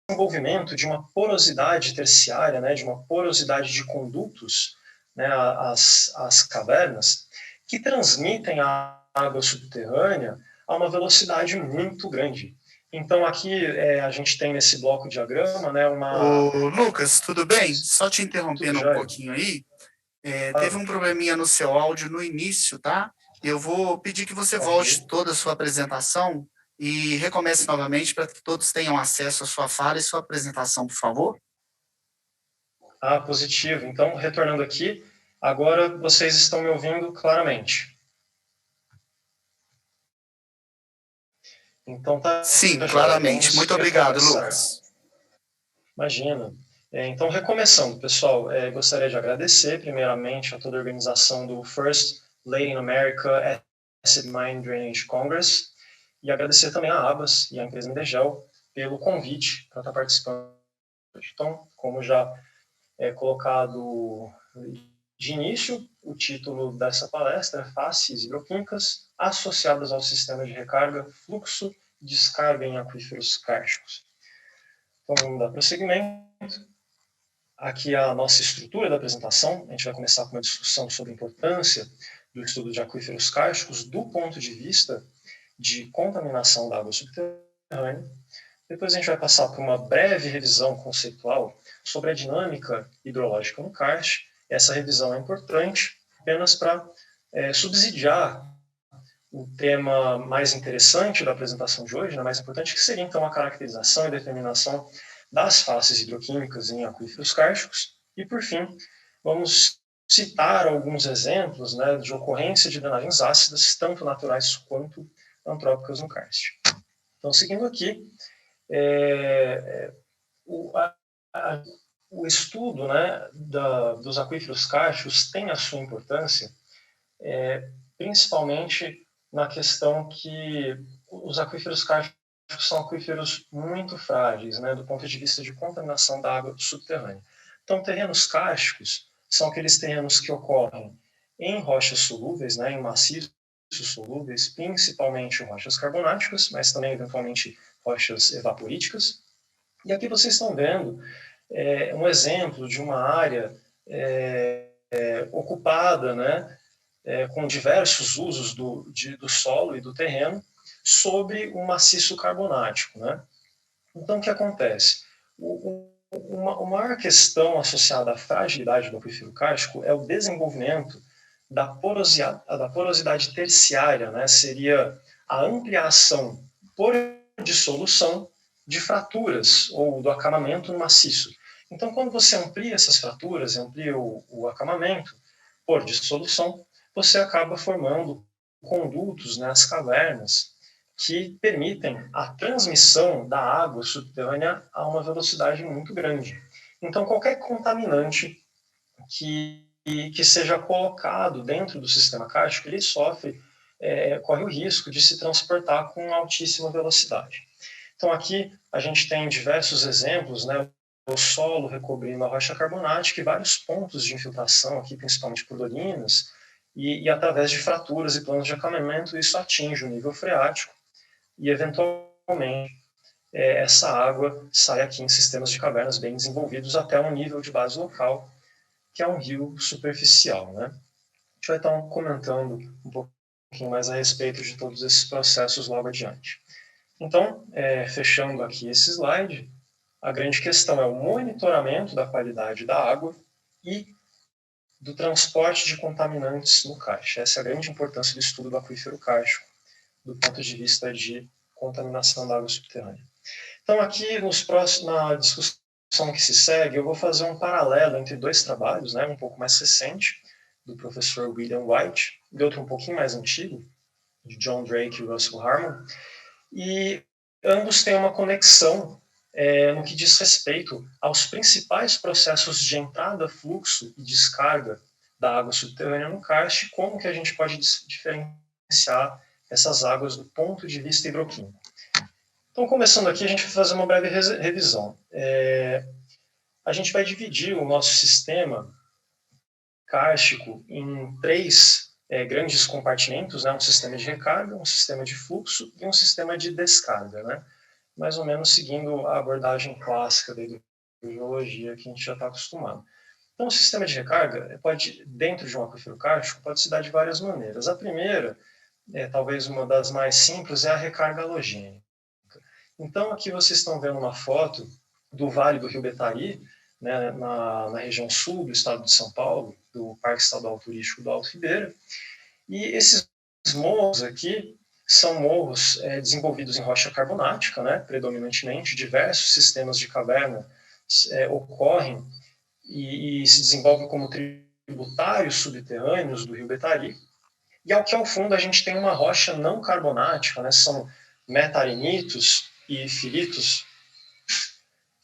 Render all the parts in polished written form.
desenvolvimento de uma porosidade terciária, né, de uma porosidade de condutos, né, as cavernas, que transmitem a água subterrânea a uma velocidade muito grande. Então, aqui a gente tem nesse bloco diagrama, né, Ô, Lucas, tudo bem? Só te Tudo interrompendo um jóia. pouquinho aí. Teve Claro. um probleminha no seu áudio no início, tá? Eu vou pedir que você Ok. volte toda a sua apresentação e recomece novamente para que todos tenham acesso à sua fala e sua apresentação, por favor. Positivo. Então, retornando aqui, agora vocês estão me ouvindo claramente. Então, tá Sim, jóia. claramente. Vamos Muito obrigado, recomeçar. Lucas. Imagina. Então, recomeçando, pessoal, gostaria de agradecer, primeiramente, a toda a organização do First Lady in America Acid Mine Drainage Congress, e agradecer também a Abas e a empresa Midegel pelo convite para estar participando. Então, como já é colocado de início, o título dessa palestra é Faces hidroquímicas associadas ao sistema de recarga, fluxo e descarga em aquíferos kársticos. Então, vamos dar prosseguimento. Aqui a nossa estrutura da apresentação. A gente vai começar com uma discussão sobre a importância do estudo de aquíferos kársticos do ponto de vista de contaminação da água subterrânea. Depois a gente vai passar por uma breve revisão conceitual sobre a dinâmica hidrológica no karst. Essa revisão é importante apenas para subsidiar o tema mais interessante da apresentação de hoje, né, mais importante, que seria então a caracterização e determinação das faces hidroquímicas em aquíferos kársticos. E, por fim, vamos citar alguns exemplos, né, de ocorrência de drenagens ácidas, tanto naturais quanto antrópicas no karst. Então, seguindo aqui, o, o estudo, né, dos aquíferos kársticos tem a sua importância, principalmente na questão que os aquíferos kársticos são aquíferos muito frágeis, né, do ponto de vista de contaminação da água subterrânea. Então, terrenos kársticos são aqueles terrenos que ocorrem em rochas solúveis, né, em maciços solúveis, principalmente rochas carbonáticas, mas também, eventualmente, rochas evaporíticas. E aqui vocês estão vendo um exemplo de uma área ocupada, né, com diversos usos do solo e do terreno sobre um maciço carbonático, né? Então, o que acontece? Uma maior questão associada à fragilidade do aquífero kárstico é o desenvolvimento da porosidade terciária, né? Seria a ampliação por dissolução de fraturas ou do acamamento no maciço. Então, quando você amplia essas fraturas, amplia o acamamento por dissolução, você acaba formando condutos nas cavernas que permitem a transmissão da água subterrânea a uma velocidade muito grande. Então, qualquer contaminante que seja colocado dentro do sistema kárstico, ele corre o risco de se transportar com altíssima velocidade. Então, aqui a gente tem diversos exemplos, né? O solo recobrindo a rocha carbonática e vários pontos de infiltração, aqui principalmente por dolinas, e através de fraturas e planos de acamamento, isso atinge o nível freático e, eventualmente, essa água sai aqui em sistemas de cavernas bem desenvolvidos até um nível de base local, que é um rio superficial, né? A gente vai estar comentando um pouquinho mais a respeito de todos esses processos logo adiante. Então, fechando aqui esse slide, a grande questão é o monitoramento da qualidade da água e do transporte de contaminantes no karst. Essa é a grande importância do estudo do aquífero kárstico, do ponto de vista de contaminação da água subterrânea. Então, aqui na discussão que se segue, eu vou fazer um paralelo entre dois trabalhos, né, um pouco mais recente, do professor William White, e outro um pouquinho mais antigo, de John Drake e Russell Harmon, e ambos têm uma conexão no que diz respeito aos principais processos de entrada, fluxo e descarga da água subterrânea no karst, como que a gente pode diferenciar essas águas do ponto de vista hidroquímico. Então, começando aqui, a gente vai fazer uma breve revisão. A gente vai dividir o nosso sistema kárstico em três grandes compartimentos, né? Um sistema de recarga, um sistema de fluxo e um sistema de descarga, né? mais ou menos seguindo a abordagem clássica da hidrogeologia que a gente já está acostumado. Então, o sistema de recarga pode, dentro de um aquífero kárstico, pode se dar de várias maneiras. A primeira, talvez uma das mais simples, é a recarga halogênica. Então, aqui vocês estão vendo uma foto do Vale do Rio Betari, né, na região sul do estado de São Paulo, do Parque Estadual Turístico do Alto Ribeira. E esses morros aqui são morros desenvolvidos em rocha carbonática, né, predominantemente. Diversos sistemas de caverna ocorrem e se desenvolvem como tributários subterrâneos do Rio Betari. E aqui ao fundo a gente tem uma rocha não carbonática, né, são meta-arenitos e filitos,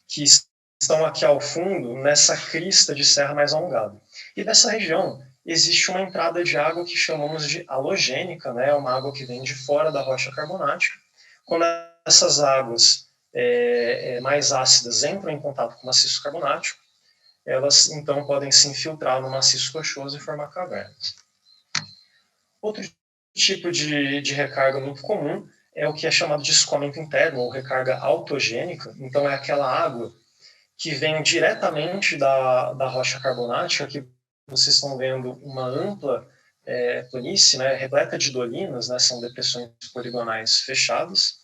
que estão aqui ao fundo, nessa crista de serra mais alongada. E dessa região existe uma entrada de água que chamamos de halogênica, né, uma água que vem de fora da rocha carbonática. Quando essas águas mais ácidas entram em contato com o maciço carbonático, elas então podem se infiltrar no maciço rochoso e formar cavernas. Outro tipo de recarga muito comum é o que é chamado de escoamento interno, ou recarga autogênica. Então, é aquela água que vem diretamente da rocha carbonática, que vocês estão vendo uma ampla planície, né, repleta de dolinas, né, são depressões poligonais fechadas.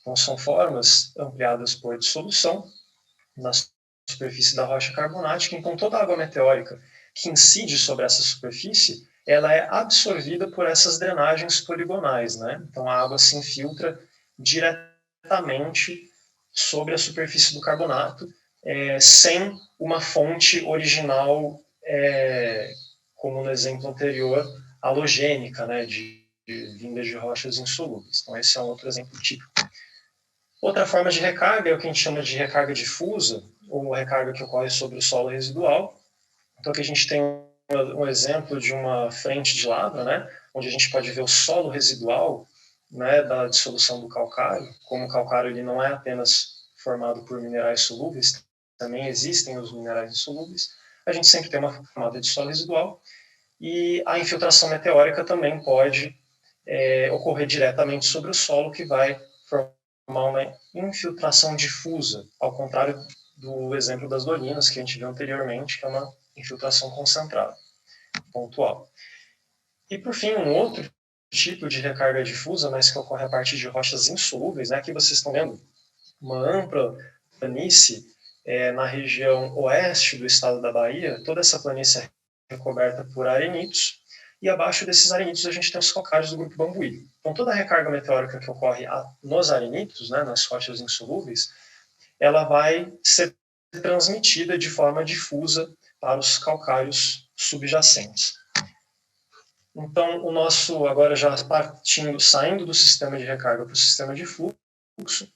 Então, são formas ampliadas por dissolução na superfície da rocha carbonática. Então, toda a água meteórica que incide sobre essa superfície, ela é absorvida por essas drenagens poligonais, né? Então, a água se infiltra diretamente sobre a superfície do carbonato, sem uma fonte original, como no exemplo anterior, halogênica, né, vinda de rochas insolúveis. Então, esse é um outro exemplo típico. Outra forma de recarga é o que a gente chama de recarga difusa, ou recarga que ocorre sobre o solo residual. Então, aqui a gente tem um exemplo de uma frente de lava, né, onde a gente pode ver o solo residual, né, da dissolução do calcário. Como o calcário ele não é apenas formado por minerais solúveis, também existem os minerais insolúveis, a gente sempre tem uma camada de solo residual, e a infiltração meteórica também pode ocorrer diretamente sobre o solo, que vai formar uma infiltração difusa, ao contrário do exemplo das dolinas que a gente viu anteriormente, que é uma infiltração concentrada, pontual. E, por fim, um outro tipo de recarga difusa, mas que ocorre a partir de rochas insolúveis, né? Aqui vocês estão vendo uma ampla planície na região oeste do estado da Bahia. Toda essa planície é recoberta por arenitos, e abaixo desses arenitos a gente tem os calcários do grupo Bambuí. Então, toda a recarga meteórica que ocorre nos arenitos, né, nas rochas insolúveis, ela vai ser transmitida de forma difusa para os calcários subjacentes. Então, o nosso, agora já saindo do sistema de recarga para o sistema de fluxo,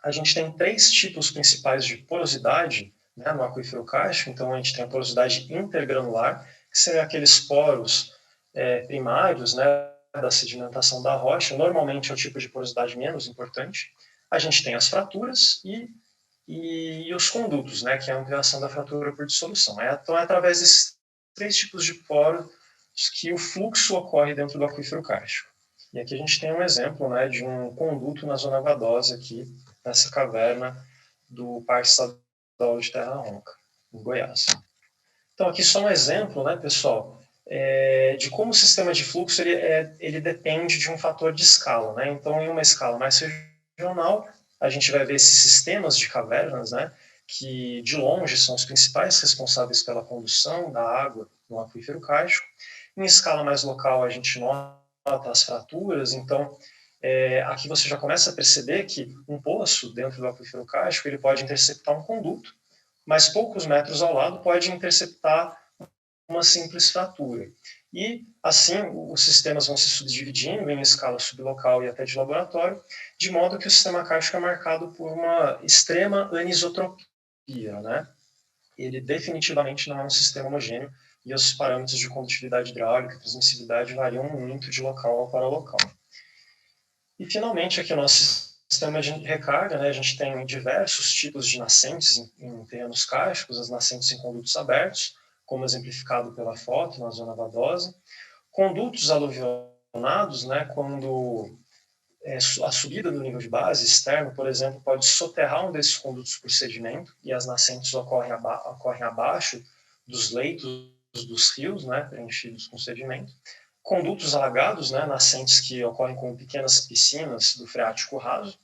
a gente tem 3 tipos principais de porosidade, né, no aquífero kárstico. Então, a gente tem a porosidade intergranular, que são aqueles poros primários, né, da sedimentação da rocha. Normalmente é o tipo de porosidade menos importante. A gente tem as fraturas e os condutos, né, que é a ampliação da fratura por dissolução. Então, é através desses 3 tipos de poros que o fluxo ocorre dentro do aquífero kárstico. E aqui a gente tem um exemplo, né, de um conduto na zona vadosa aqui, nessa caverna do Parque Estadual de Terra Ronca, em Goiás. Então, aqui só um exemplo, né, pessoal, de como o sistema de fluxo ele depende de um fator de escala, né? Então, em uma escala mais regional, a gente vai ver esses sistemas de cavernas, né, que de longe são os principais responsáveis pela condução da água no aquífero kárstico. Em escala mais local, a gente nota as fraturas. Então, aqui você já começa a perceber que um poço dentro do aquífero kárstico ele pode interceptar um conduto, mas poucos metros ao lado pode interceptar uma simples fratura. E, assim, os sistemas vão se subdividindo em escala sublocal e até de laboratório, de modo que o sistema kárstico é marcado por uma extrema anisotropia, né? Ele definitivamente não é um sistema homogêneo, e os parâmetros de condutividade hidráulica e transmissibilidade variam muito de local para local. E, finalmente, aqui o nosso sistema de recarga, né, a gente tem diversos tipos de nascentes em terrenos kársticos, as nascentes em condutos abertos, como exemplificado pela foto na zona vadosa, condutos aluvionados, né, quando a subida do nível de base externo, por exemplo, pode soterrar um desses condutos por sedimento, e as nascentes ocorrem abaixo dos leitos dos rios, né, preenchidos com sedimento. Condutos alagados, né, nascentes que ocorrem como pequenas piscinas do freático raso.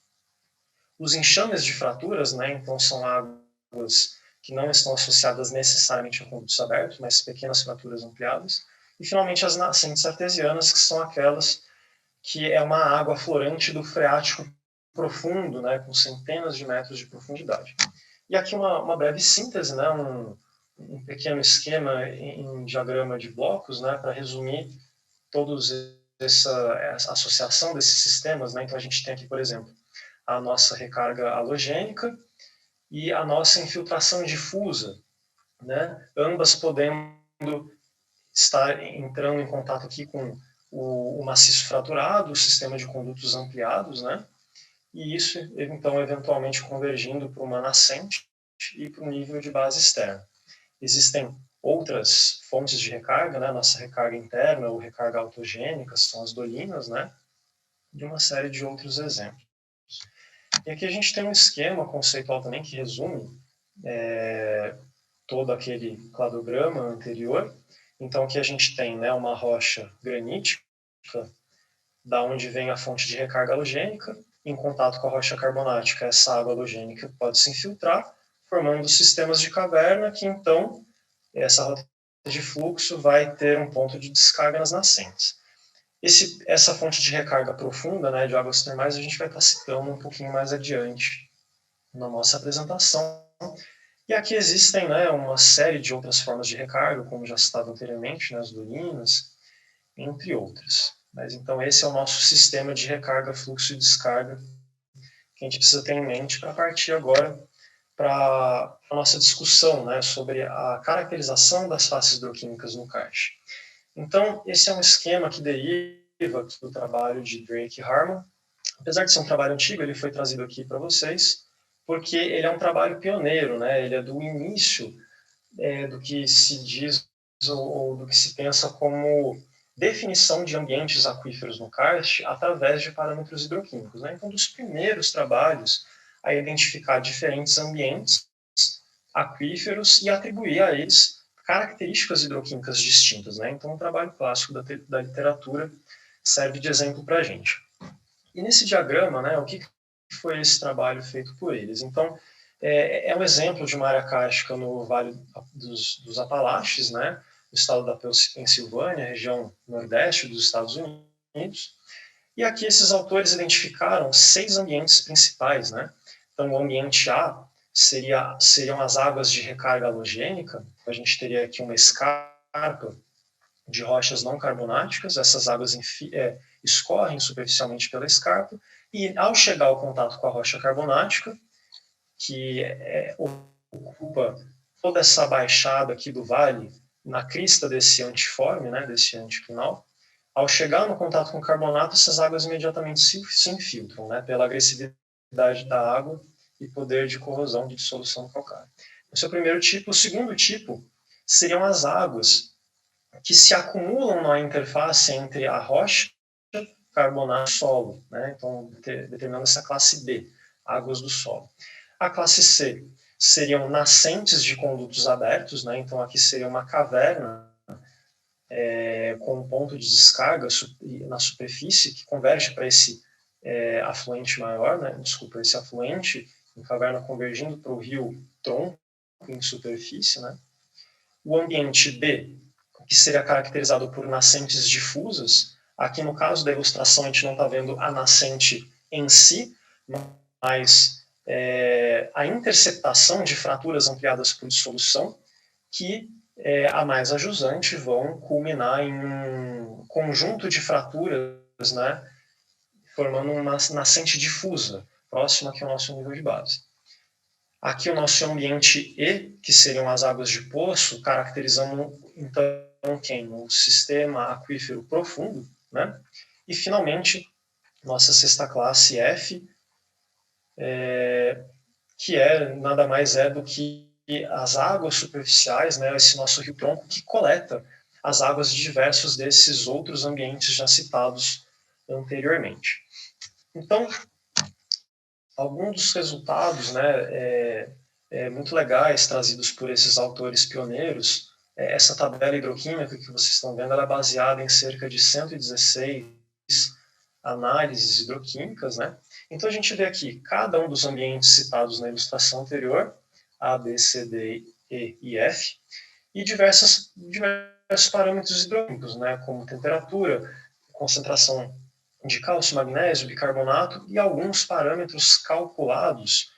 Os enxames de fraturas, né, então são águas que não estão associadas necessariamente a condutos abertos, mas pequenas fraturas ampliadas. E, finalmente, as nascentes artesianas, que são aquelas que é uma água aflorante do freático profundo, né, com centenas de metros de profundidade. E aqui uma breve síntese, né, um pequeno esquema em diagrama de blocos, né, para resumir todos essa associação desses sistemas, né. Então a gente tem aqui, por exemplo, a nossa recarga halogênica e a nossa infiltração difusa, né, ambas podendo estar entrando em contato aqui com o maciço fraturado, o sistema de condutos ampliados, né, e isso, então, eventualmente convergindo para uma nascente e para o nível de base externa. Existem outras fontes de recarga, né, nossa recarga interna ou recarga autogênica, são as dolinas, né, e uma série de outros exemplos. E aqui a gente tem um esquema conceitual também que resume todo aquele cladograma anterior. Então, aqui a gente tem, né, uma rocha granítica, da onde vem a fonte de recarga halogênica, em contato com a rocha carbonática, essa água halogênica pode se infiltrar, formando sistemas de caverna, que então, essa rota de fluxo vai ter um ponto de descarga nas nascentes. Essa fonte de recarga profunda, né, de águas termais, a gente vai estar citando um pouquinho mais adiante na nossa apresentação. E aqui existem, né, uma série de outras formas de recarga, como já citado anteriormente, né, as dolinas, entre outras. Mas então esse é o nosso sistema de recarga, fluxo e descarga que a gente precisa ter em mente para partir agora para a nossa discussão, né, sobre a caracterização das faces hidroquímicas no kart. Então, esse é um esquema que deriva do trabalho de Drake e Harman. Apesar de ser um trabalho antigo, ele foi trazido aqui para vocês, porque ele é um trabalho pioneiro, né? Ele é do início do que se diz ou do que se pensa como definição de ambientes aquíferos no karst através de parâmetros hidroquímicos, né? Então, dos primeiros trabalhos a identificar diferentes ambientes aquíferos e atribuir a eles características hidroquímicas distintas, né? Então, um trabalho clássico da literatura serve de exemplo para a gente. E nesse diagrama, né, o que foi esse trabalho feito por eles? Então, é um exemplo de uma área kárstica no Vale dos Apalaches, né, no estado da Pensilvânia, região nordeste dos Estados Unidos. E aqui esses autores identificaram 6 ambientes principais, né? Então, o ambiente A seriam as águas de recarga halogênica. A gente teria aqui uma escarpa de rochas não carbonáticas, essas águas escorrem superficialmente pela escarpa, e ao chegar ao contato com a rocha carbonática, que ocupa toda essa baixada aqui do vale, na crista desse antiforme, né, desse anticlinal, ao chegar no contato com o carbonato, essas águas imediatamente se infiltram, né, pela agressividade da água e poder de corrosão de dissolução calcária. Esse é o primeiro tipo. O segundo tipo seriam as águas que se acumulam na interface entre a rocha, carbonato e solo, né? Então, determinando essa classe B, águas do solo. A classe C seriam nascentes de condutos abertos, né? Então, aqui seria uma caverna com um ponto de descarga na superfície que converge para esse afluente maior, né? Desculpa, esse afluente em caverna convergindo para o rio tronco em superfície, né? O ambiente B, que seria caracterizado por nascentes difusas. Aqui, no caso da ilustração, a gente não está vendo a nascente em si, mas a interceptação de fraturas ampliadas por dissolução, que, a mais a jusante, vão culminar em um conjunto de fraturas, né, formando uma nascente difusa, próxima aqui ao nosso nível de base. Aqui o nosso ambiente E, que seriam as águas de poço, caracterizando, então, quem? O sistema aquífero profundo, né? E, finalmente, nossa sexta classe, F, que nada mais do que as águas superficiais, né? Esse nosso rio-tronco que coleta as águas de diversos desses outros ambientes já citados anteriormente. Então, alguns dos resultados, né, muito legais trazidos por esses autores pioneiros, essa tabela hidroquímica que vocês estão vendo, ela é baseada em cerca de 116 análises hidroquímicas, né? Então a gente vê aqui cada um dos ambientes citados na ilustração anterior, A, B, C, D, E e F, e diversos parâmetros hidrônicos, né, como temperatura, concentração de cálcio, magnésio, bicarbonato e alguns parâmetros calculados,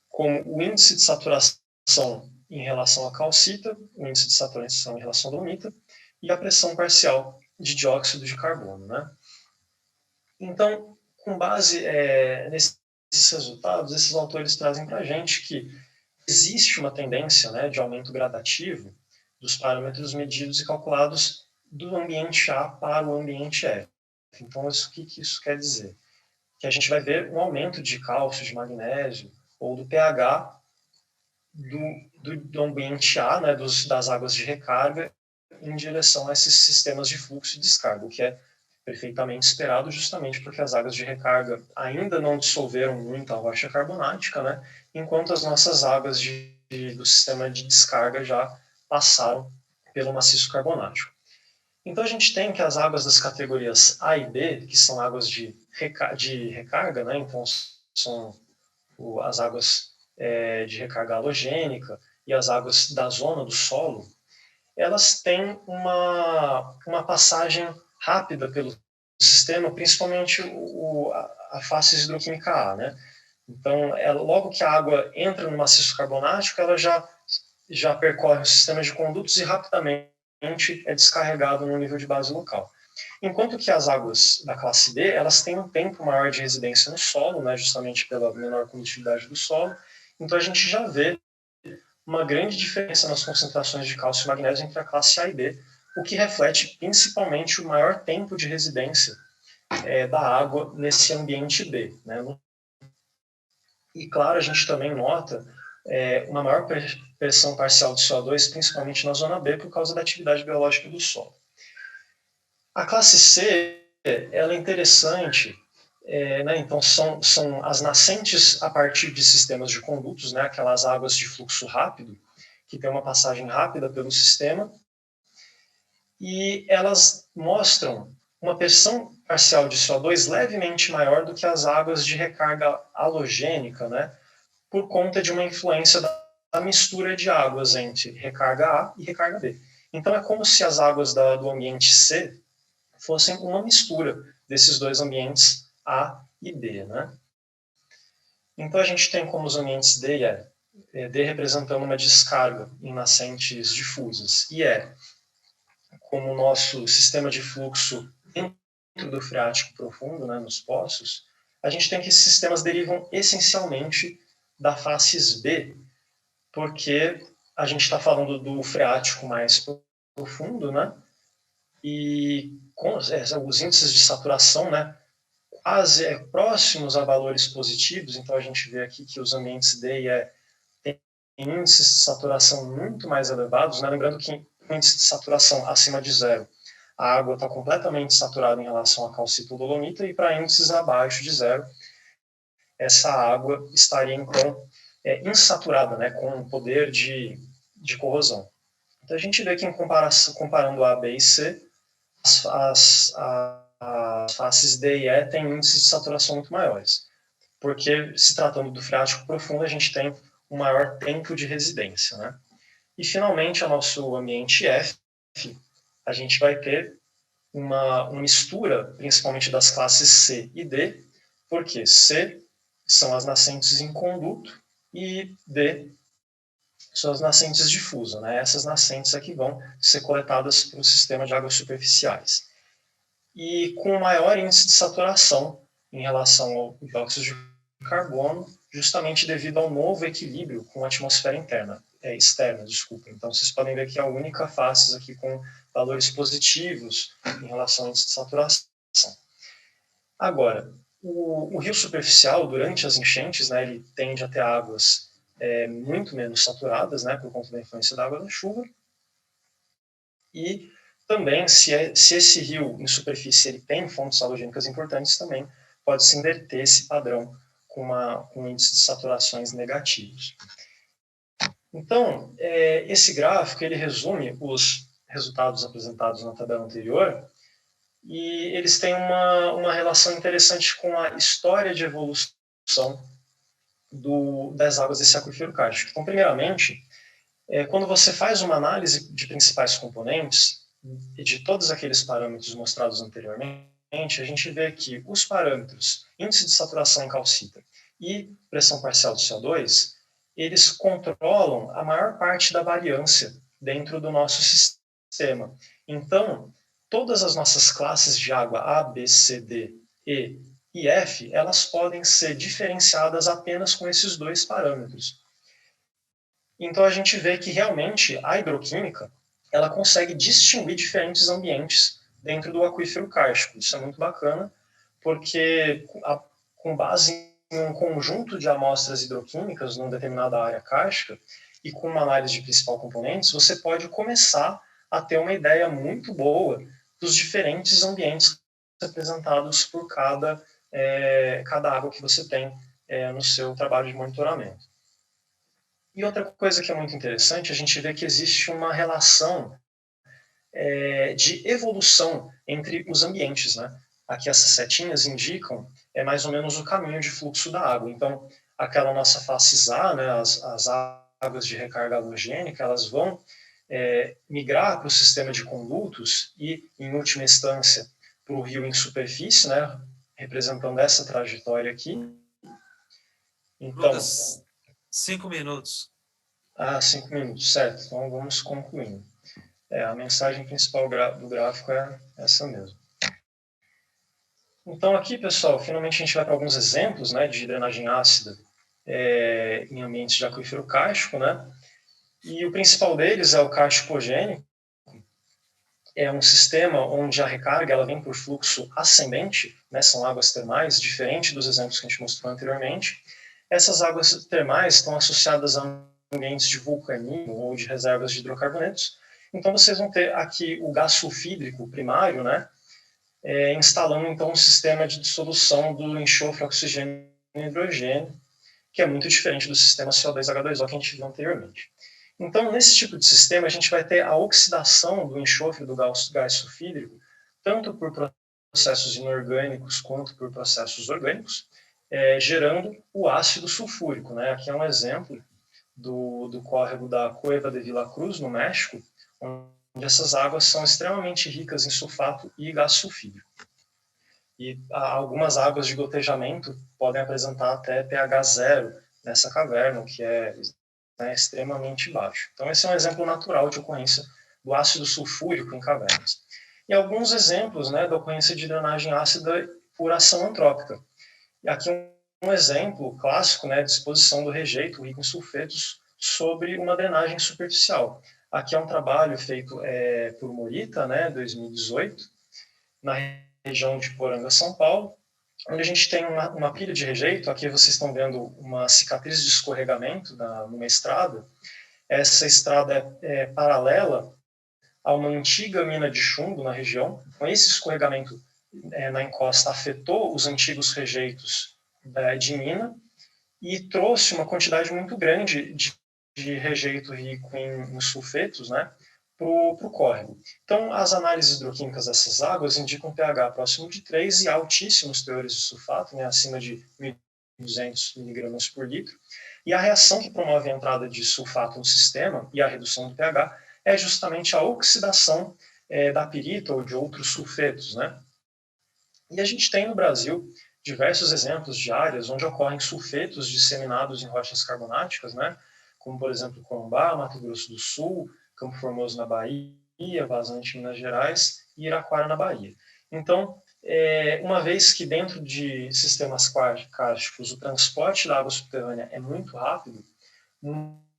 como o índice de saturação em relação à calcita, o índice de saturação em relação à dolomita e a pressão parcial de dióxido de carbono, né? Então, com base nesses resultados, esses autores trazem para a gente que existe uma tendência, né, de aumento gradativo dos parâmetros medidos e calculados do ambiente A para o ambiente F. Então, o que isso quer dizer? Que a gente vai ver um aumento de cálcio, de magnésio, ou do pH do ambiente A, né, das águas de recarga, em direção a esses sistemas de fluxo e descarga, o que é perfeitamente esperado, justamente porque as águas de recarga ainda não dissolveram muito a rocha carbonática, né, enquanto as nossas águas do sistema de descarga já passaram pelo maciço carbonático. Então a gente tem que as águas das categorias A e B, que são águas de recarga, né, então são as águas de recarga halogênica e as águas da zona do solo, elas têm uma passagem rápida pelo sistema, principalmente a fase hidroquímica A, né? Então, logo que a água entra no maciço carbonático, ela já percorre o sistema de condutos e rapidamente é descarregado no nível de base local. Enquanto que as águas da classe D, elas têm um tempo maior de residência no solo, né, justamente pela menor condutividade do solo. Então, a gente já vê uma grande diferença nas concentrações de cálcio e magnésio entre a classe A e B, o que reflete principalmente o maior tempo de residência da água nesse ambiente B, né? E, claro, a gente também nota uma maior pressão parcial de CO2, principalmente na zona B, por causa da atividade biológica do solo. A classe C, ela é interessante, né? Então são as nascentes a partir de sistemas de condutos, né? Aquelas águas de fluxo rápido, que tem uma passagem rápida pelo sistema, e elas mostram uma pressão parcial de CO2 levemente maior do que as águas de recarga halogênica, né? Por conta de uma influência da mistura de águas entre recarga A e recarga B. Então é como se as águas do ambiente C fossem uma mistura desses dois ambientes A e B, né? Então a gente tem como os ambientes D e E, D representando uma descarga em nascentes difusas, e E como o nosso sistema de fluxo dentro do freático profundo, né, nos poços, a gente tem que esses sistemas derivam essencialmente da faces B, porque a gente está falando do freático mais profundo, né? E com os índices de saturação, né, quase próximos a valores positivos, então a gente vê aqui que os ambientes D e E têm índices de saturação muito mais elevados, né? Lembrando que índice de saturação acima de zero, a água está completamente saturada em relação à calcita ou dolomita, e para índices abaixo de zero, essa água estaria então insaturada, né, com um poder de corrosão. Então a gente vê que em comparação, comparando A, B e C, as faces D e E têm índices de saturação muito maiores, porque se tratando do freático profundo, a gente tem um maior tempo de residência, né? E finalmente, o nosso ambiente F, a gente vai ter uma mistura, principalmente das classes C e D, porque C são as nascentes em conduto e D são as nascentes difusas, né? Essas nascentes aqui vão ser coletadas pelo sistema de águas superficiais. E com maior índice de saturação em relação ao dióxido de carbono, justamente devido ao novo equilíbrio com a atmosfera externa, desculpa. Então, vocês podem ver que a única face aqui com valores positivos em relação ao índice de saturação. Agora, o rio superficial, durante as enchentes, né, ele tende a ter águas muito menos saturadas, né, por conta da influência da água da chuva. E também, se esse rio em superfície ele tem fontes halogênicas importantes, também pode-se inverter esse padrão com um índice de saturações negativos. Então, esse gráfico ele resume os resultados apresentados na tabela anterior, e eles têm uma relação interessante com a história de evolução das águas desse aquífero kárstico. Então, primeiramente, quando você faz uma análise de principais componentes, e de todos aqueles parâmetros mostrados anteriormente, a gente vê que os parâmetros índice de saturação em calcita e pressão parcial de CO2, eles controlam a maior parte da variância dentro do nosso sistema. Então, todas as nossas classes de água A, B, C, D, E e F, elas podem ser diferenciadas apenas com esses dois parâmetros. Então, a gente vê que realmente a hidroquímica ela consegue distinguir diferentes ambientes dentro do aquífero kárstico. Isso é muito bacana, porque com base em um conjunto de amostras hidroquímicas numa determinada área kárstica e com uma análise de principal componentes, você pode começar a ter uma ideia muito boa dos diferentes ambientes representados por cada água que você tem no seu trabalho de monitoramento. E outra coisa que é muito interessante, a gente vê que existe uma relação de evolução entre os ambientes, né? Aqui essas setinhas indicam mais ou menos o caminho de fluxo da água. Então, aquela nossa face A, né, as águas de recarga halogênica, elas vão migrar para o sistema de condutos e, em última instância, para o rio em superfície, né, representando essa trajetória aqui. Então, Lucas, 5 minutos. 5 minutos, certo. Então, vamos concluindo. A mensagem principal do gráfico é essa mesmo. Então, aqui, pessoal, finalmente a gente vai para alguns exemplos, né, de drenagem ácida em ambientes de aquífero kárstico, né? E o principal deles é o kárstico-gênico. É um sistema onde a recarga ela vem por fluxo ascendente, né, são águas termais, diferente dos exemplos que a gente mostrou anteriormente. Essas águas termais estão associadas a ambientes de vulcanismo ou de reservas de hidrocarbonetos. Então, vocês vão ter aqui o gás sulfídrico primário, né, instalando, então, um sistema de dissolução do enxofre, oxigênio e hidrogênio, que é muito diferente do sistema CO2H2O que a gente viu anteriormente. Então, nesse tipo de sistema, a gente vai ter a oxidação do enxofre do gás sulfídrico, tanto por processos inorgânicos quanto por processos orgânicos, gerando o ácido sulfúrico, né? Aqui é um exemplo do córrego da Cueva de Villa Cruz, no México, onde essas águas são extremamente ricas em sulfato e gás sulfídrico. E algumas águas de gotejamento podem apresentar até pH 0 nessa caverna, o que é extremamente baixo. Então, esse é um exemplo natural de ocorrência do ácido sulfúrico em cavernas. E alguns exemplos, né, da ocorrência de drenagem ácida por ação antrópica. E aqui um exemplo clássico, né, de exposição do rejeito rico em sulfetos sobre uma drenagem superficial. Aqui é um trabalho feito por Morita, né, 2018, na região de Poranga, São Paulo, onde a gente tem uma pilha de rejeito. Aqui vocês estão vendo uma cicatriz de escorregamento numa estrada. Essa estrada é paralela a uma antiga mina de chumbo na região. Com esse escorregamento na encosta afetou os antigos rejeitos de mina e trouxe uma quantidade muito grande de rejeito rico em sulfetos, né, para o córrego. Então, as análises hidroquímicas dessas águas indicam pH próximo de 3 e altíssimos teores de sulfato, né, acima de 1.200 mg por litro. E a reação que promove a entrada de sulfato no sistema e a redução do pH é justamente a oxidação da pirita ou de outros sulfetos, né? E a gente tem no Brasil diversos exemplos de áreas onde ocorrem sulfetos disseminados em rochas carbonáticas, né? Como, por exemplo, Corumbá, Mato Grosso do Sul, Campo Formoso na Bahia, Vazante, Minas Gerais e Iraquara na Bahia. Então, uma vez que dentro de sistemas kársticos o transporte da água subterrânea é muito rápido,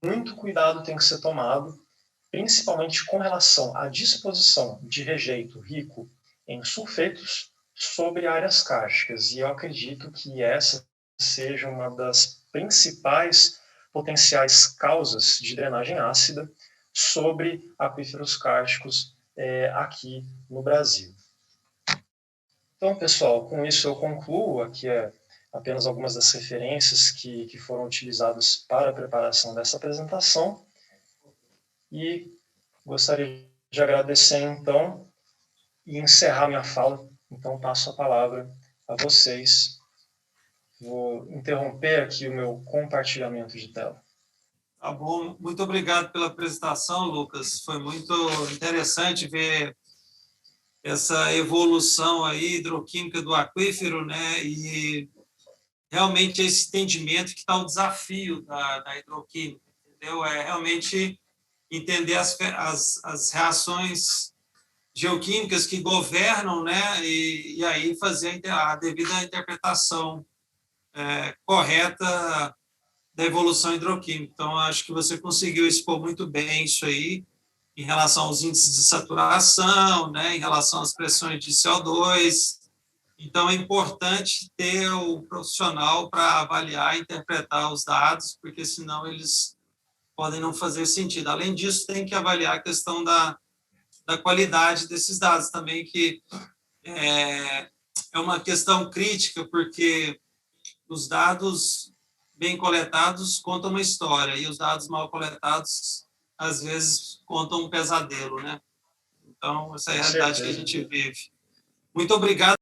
muito cuidado tem que ser tomado, principalmente com relação à disposição de rejeito rico em sulfetos sobre áreas kársticas. E eu acredito que essa seja uma das principais potenciais causas de drenagem ácida sobre aquíferos kársticos aqui no Brasil. Então, pessoal, com isso eu concluo. Aqui apenas algumas das referências que foram utilizadas para a preparação dessa apresentação. E gostaria de agradecer, então, e encerrar minha fala. Então, passo a palavra a vocês. Vou interromper aqui o meu compartilhamento de tela. Tá bom, muito obrigado pela apresentação, Lucas. Foi muito interessante ver essa evolução aí hidroquímica do aquífero, né? E realmente esse entendimento que está o desafio da hidroquímica, entendeu? É realmente entender as reações geoquímicas que governam, né? E aí fazer a devida interpretação correta da evolução hidroquímica. Então, acho que você conseguiu expor muito bem isso aí, em relação aos índices de saturação, né, em relação às pressões de CO2. Então, é importante ter o profissional para avaliar e interpretar os dados, porque senão eles podem não fazer sentido. Além disso, tem que avaliar a questão da qualidade desses dados também, que é uma questão crítica, porque os dados bem coletados contam uma história, e os dados mal coletados, às vezes, contam um pesadelo, né? Então, essa é a realidade que a gente vive. Muito obrigado.